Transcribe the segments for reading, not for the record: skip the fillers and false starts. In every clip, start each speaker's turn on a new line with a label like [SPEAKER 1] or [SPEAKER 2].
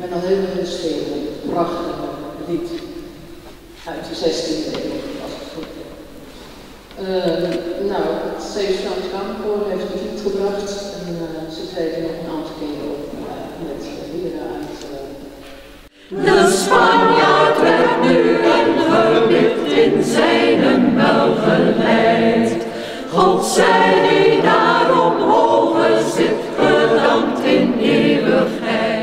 [SPEAKER 1] En dan heel veel spelen, een prachtig lied uit de 16e eeuw, als ik het goed heb. Nou, het Zeeuws-Frans Kamerkoor heeft het lied gebracht en ze treden nog een aantal keren op met liederen uit.
[SPEAKER 2] De Spanjaard werd nu een gebied in zijn welgeleid. God zij die daarom hoger zit, bedankt in eeuwigheid.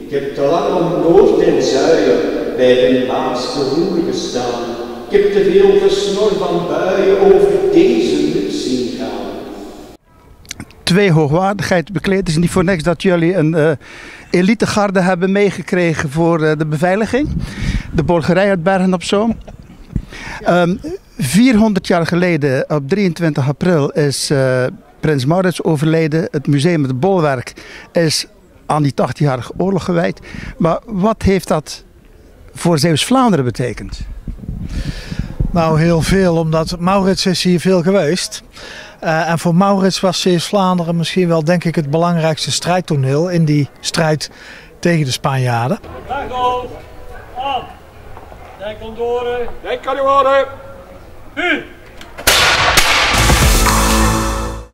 [SPEAKER 3] Ik heb te lang om Noord en Zuiden bij hun laatste roer gestaan. Ik heb te veel gesnor van buien over deze muts zien gaan.
[SPEAKER 4] 2 hoogwaardigheidsbekleders. Het is niet voor niks dat jullie een elitegarde hebben meegekregen voor de beveiliging. De Bolgerij uit Bergen op Zoom. 400 jaar geleden, op 23 april, is Prins Maurits overleden. Het museum, het bolwerk, is aan die 80-jarige oorlog gewijd. Maar wat heeft dat voor Zeeuws-Vlaanderen betekend?
[SPEAKER 5] Nou, heel veel, omdat Maurits is hier veel geweest. En voor Maurits was Zeeuws-Vlaanderen misschien wel, denk ik, het belangrijkste strijdtoneel in die strijd tegen de Spanjaarden.
[SPEAKER 6] Dag, aan. Denk om door.
[SPEAKER 7] Denk aan uw orde.
[SPEAKER 6] Nu.